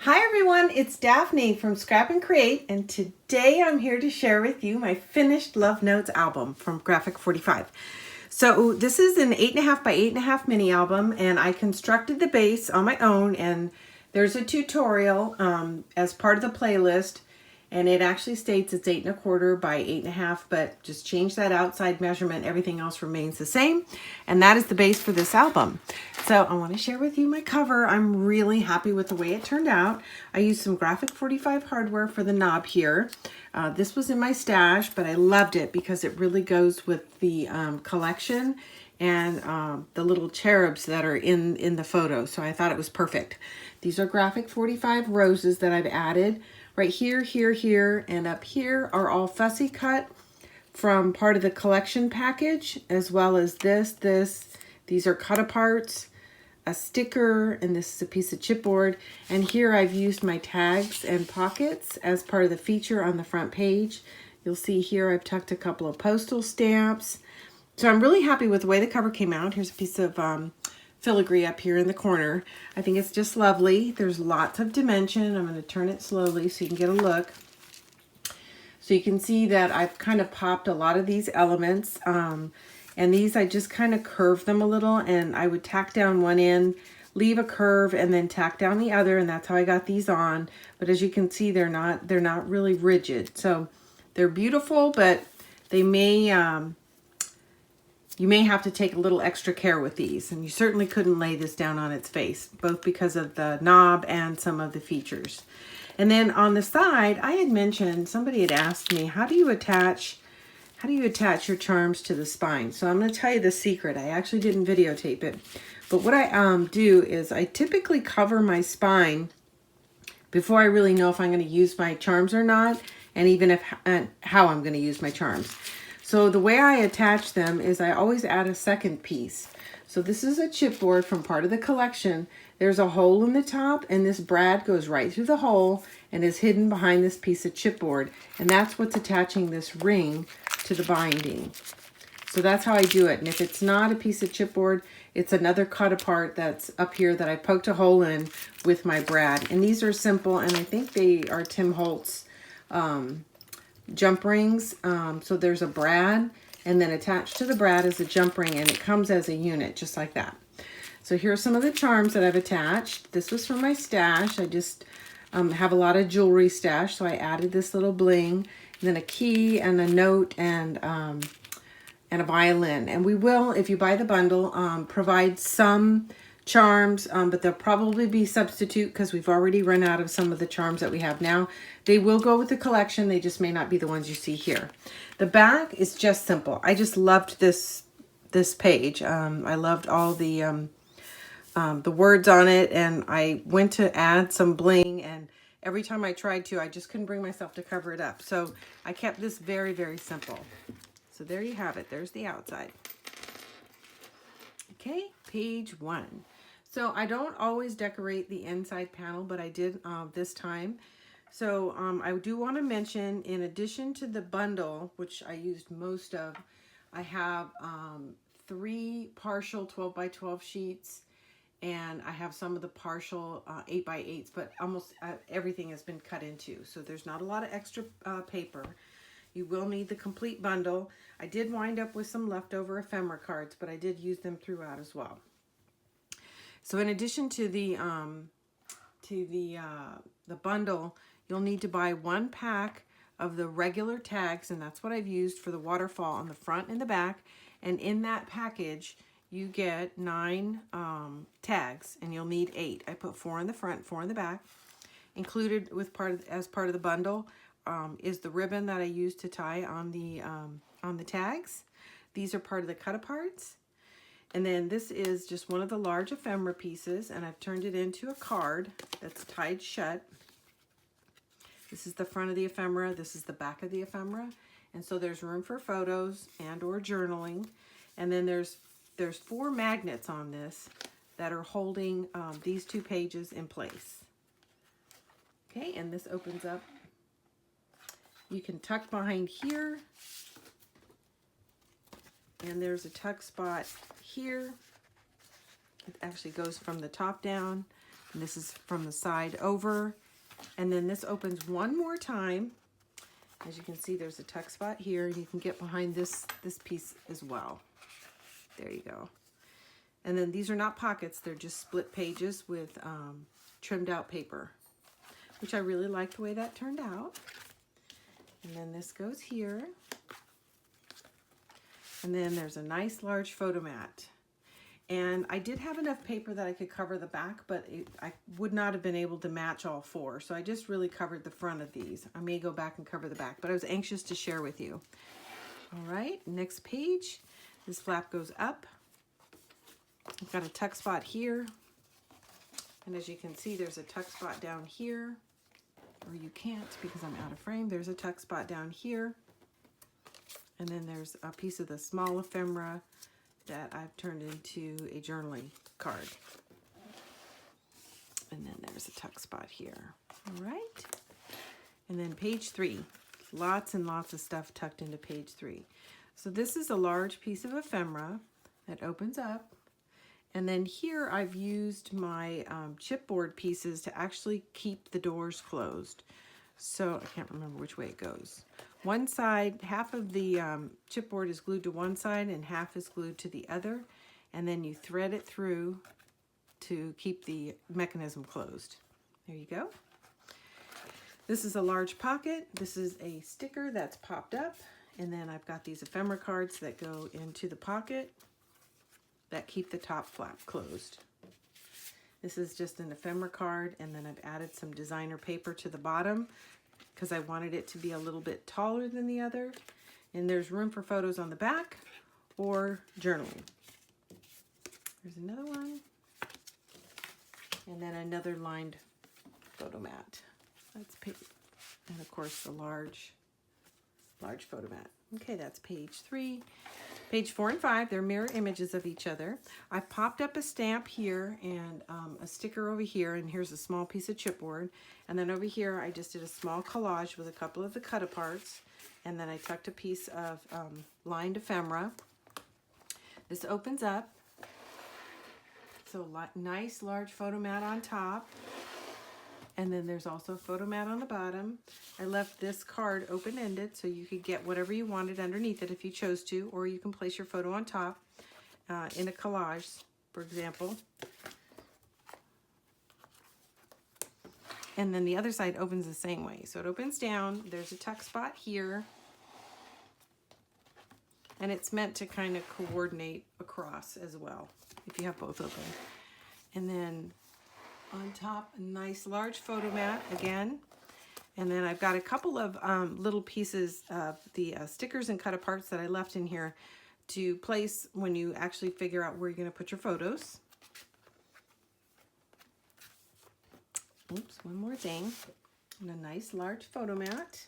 Hi everyone, it's Daphne from Scrap and Create, and today I'm here to share with you my finished Love Notes album from Graphic 45. So this is an 8.5 by 8.5 mini album, and I constructed the base on my own, and there's a tutorial as part of the playlist, and it actually states it's 8.25 by 8.5, but just change that outside measurement. Everything else remains the same, and that is the base for this album. So I want to share with you my cover. I'm really happy with the way it turned out. I used some Graphic 45 hardware for the knob here. This was in my stash, but I loved it because it really goes with the collection and the little cherubs that are in the photo. So I thought it was perfect. These are Graphic 45 roses that I've added. Right here, here, here, and up here are all fussy cut from part of the collection package, as well as this. These are cut aparts, a sticker, and this is a piece of chipboard. And here I've used my tags and pockets as part of the feature on the front page. You'll see here I've tucked a couple of postal stamps. So I'm really happy with the way the cover came out. Here's a piece of filigree up here in the corner. I think it's just lovely. There's lots of dimension. I'm going to turn it slowly so you can get a look. So you can see that I've kind of popped a lot of these elements. And these I just kind of curve them a little, and I would tack down one end, leave a curve, and then tack down the other, and that's how I got these on. But as you can see, they're not really rigid. So they're beautiful, but they may you may have to take a little extra care with these, and you certainly couldn't lay this down on its face, both because of the knob and some of the features. And then on the side, I had mentioned, somebody had asked me, how do you attach your charms to the spine? So I'm going to tell you the secret. I actually didn't videotape it, but what I do is I typically cover my spine before I really know if I'm going to use my charms or not, and even how I'm going to use my charms. So the way I attach them is I always add a second piece. So this is a chipboard from part of the collection. There's a hole in the top, and this brad goes right through the hole and is hidden behind this piece of chipboard. And that's what's attaching this ring to the binding. So that's how I do it. And if it's not a piece of chipboard, it's another cut apart that's up here that I poked a hole in with my brad. And these are simple, and I think they are Tim Holtz jump rings. So there's a brad, and then attached to the brad is a jump ring, and it comes as a unit just like that. So here's some of the charms that I've attached. This was from my stash. I just have a lot of jewelry stash, so I added this little bling, and then a key and a note and a violin. And we will, if you buy the bundle, provide some charms, but they'll probably be substitute because we've already run out of some of the charms that we have now. They will go with the collection. They just may not be the ones you see here. The back is just simple. I just loved this page. I loved all the words on it, and I went to add some bling, and every time I tried to, I just couldn't bring myself to cover it up. So I kept this very, very simple. So there you have it. There's the outside. Okay, page 1. So I don't always decorate the inside panel, but I did this time. So I do want to mention, in addition to the bundle, which I used most of, I have 3 partial 12 by 12 sheets, and I have some of the partial 8 by 8s, but almost everything has been cut into. So there's not a lot of extra paper. You will need the complete bundle. I did wind up with some leftover ephemera cards, but I did use them throughout as well. So in addition to the bundle, you'll need to buy 1 pack of the regular tags, and that's what I've used for the waterfall on the front and the back. And in that package, you get 9 tags, and you'll need 8. I put 4 in the front, 4 in the back. Included with as part of the bundle is the ribbon that I used to tie on the tags. These are part of the cut aparts. And then this is just one of the large ephemera pieces, and I've turned it into a card that's tied shut. This is the front of the ephemera. This is the back of the ephemera. And so there's room for photos and or journaling. And then there's 4 magnets on this that are holding these 2 pages in place. Okay, and this opens up. You can tuck behind here, and there's a tuck spot here. It actually goes from the top down. And this is from the side over. And then this opens one more time. As you can see, there's a tuck spot here. You can get behind this piece as well. There you go. And then these are not pockets, they're just split pages with trimmed out paper, which I really like the way that turned out. And then this goes here. And then there's a nice large photo mat. And I did have enough paper that I could cover the back, but I would not have been able to match all four. So I just really covered the front of these. I may go back and cover the back, but I was anxious to share with you. All right, next page. This flap goes up. I've got a tuck spot here. And as you can see, there's a tuck spot down here. Or you can't because I'm out of frame. There's a tuck spot down here. And then there's a piece of the small ephemera that I've turned into a journaling card. And then there's a tuck spot here. All right. And then page 3. Lots and lots of stuff tucked into page 3. So this is a large piece of ephemera that opens up. And then here I've used my chipboard pieces to actually keep the doors closed. So I can't remember which way it goes. One side, half of the chipboard is glued to one side and half is glued to the other. And then you thread it through to keep the mechanism closed. There you go. This is a large pocket. This is a sticker that's popped up. And then I've got these ephemera cards that go into the pocket that keep the top flap closed. This is just an ephemera card, and then I've added some designer paper to the bottom because I wanted it to be a little bit taller than the other. And there's room for photos on the back or journaling. There's another one. And then another lined photo mat. That's page, and of course the large photo mat. Okay, that's page 3. Page 4 and 5, they're mirror images of each other. I've popped up a stamp here and a sticker over here, and here's a small piece of chipboard. And then over here, I just did a small collage with a couple of the cut-aparts, and then I tucked a piece of lined ephemera. This opens up. So nice large photo mat on top. And then there's also a photo mat on the bottom. I left this card open-ended so you could get whatever you wanted underneath it if you chose to, or you can place your photo on top in a collage, for example. And then the other side opens the same way. So it opens down, there's a tuck spot here, and it's meant to kind of coordinate across as well, if you have both open. And then on top, a nice large photo mat again. And then I've got a couple of little pieces of the stickers and cut aparts that I left in here to place when you actually figure out where you're going to put your photos. Oops, one more thing. And a nice large photo mat.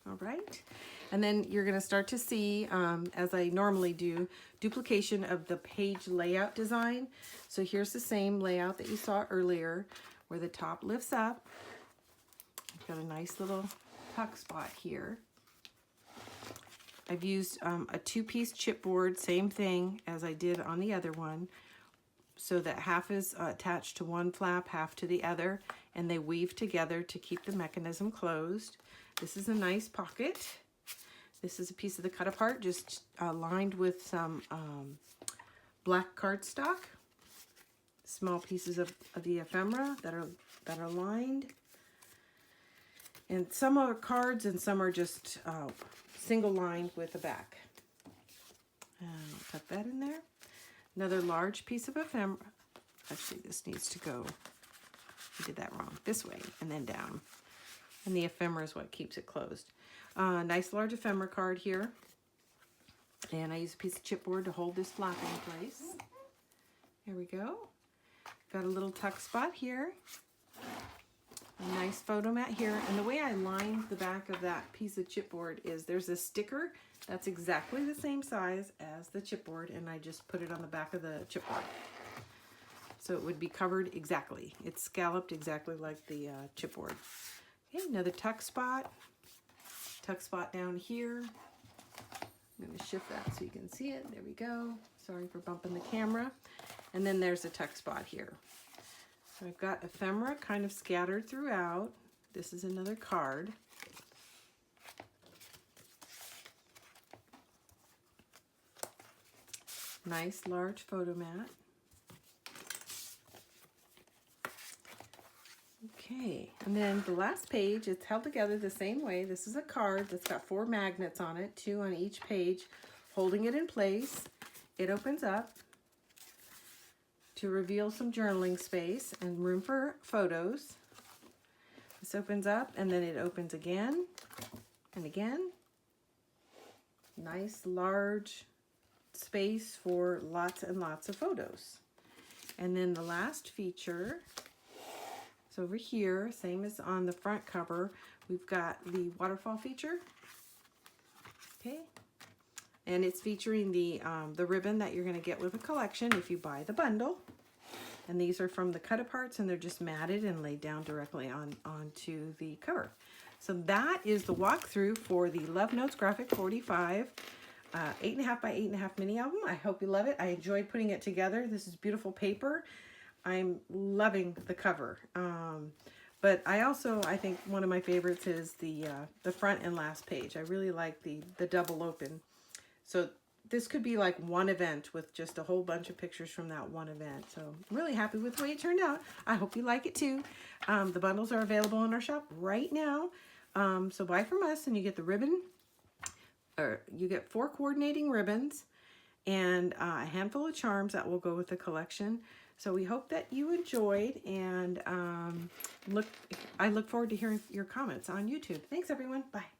All right. And then you're going to start to see, as I normally do, duplication of the page layout design. So here's the same layout that you saw earlier where the top lifts up. I've got a nice little tuck spot here. I've used a 2-piece chipboard, same thing as I did on the other one, so that half is attached to one flap, half to the other, and they weave together to keep the mechanism closed. This is a nice pocket. This is a piece of the cut apart, just lined with some black cardstock. Small pieces of the ephemera that are lined. And some are cards and some are just single lined with a back. And I'll tuck that in there. Another large piece of ephemera. Actually, this needs to go, I did that wrong, this way and then down. And the ephemera is what keeps it closed. Nice large ephemera card here. And I use a piece of chipboard to hold this flap in place. Here we go. Got a little tuck spot here. A nice photo mat here. And the way I lined the back of that piece of chipboard is there's a sticker that's exactly the same size as the chipboard, and I just put it on the back of the chipboard. So it would be covered exactly. It's scalloped exactly like the chipboard. Okay, another tuck spot down here. I'm going to shift that so you can see it. There we go. Sorry for bumping the camera. And then there's a tuck spot here. So I've got ephemera kind of scattered throughout. This is another card. Nice large photo mat. Okay, and then the last page, it's held together the same way. This is a card that's got 4 magnets on it, 2 on each page, holding it in place. It opens up to reveal some journaling space and room for photos. This opens up and then it opens again and again. Nice large space for lots and lots of photos. And then the last feature is over here, same as on the front cover. We've got the waterfall feature. Okay. And it's featuring the ribbon that you're going to get with a collection if you buy the bundle. And these are from the cut aparts, and they're just matted and laid down directly onto the cover. So that is the walkthrough for the Love Notes Graphic 45 8.5 by 8.5 mini album. I hope you love it. I enjoyed putting it together. This is beautiful paper. I'm loving the cover. But I think one of my favorites is the front and last page. I really like the double open. So this could be like one event with just a whole bunch of pictures from that one event. So I'm really happy with the way it turned out. I hope you like it too. The bundles are available in our shop right now. So buy from us and you get the ribbon, or you get 4 coordinating ribbons and a handful of charms that will go with the collection. So we hope that you enjoyed, and I look forward to hearing your comments on YouTube. Thanks everyone. Bye.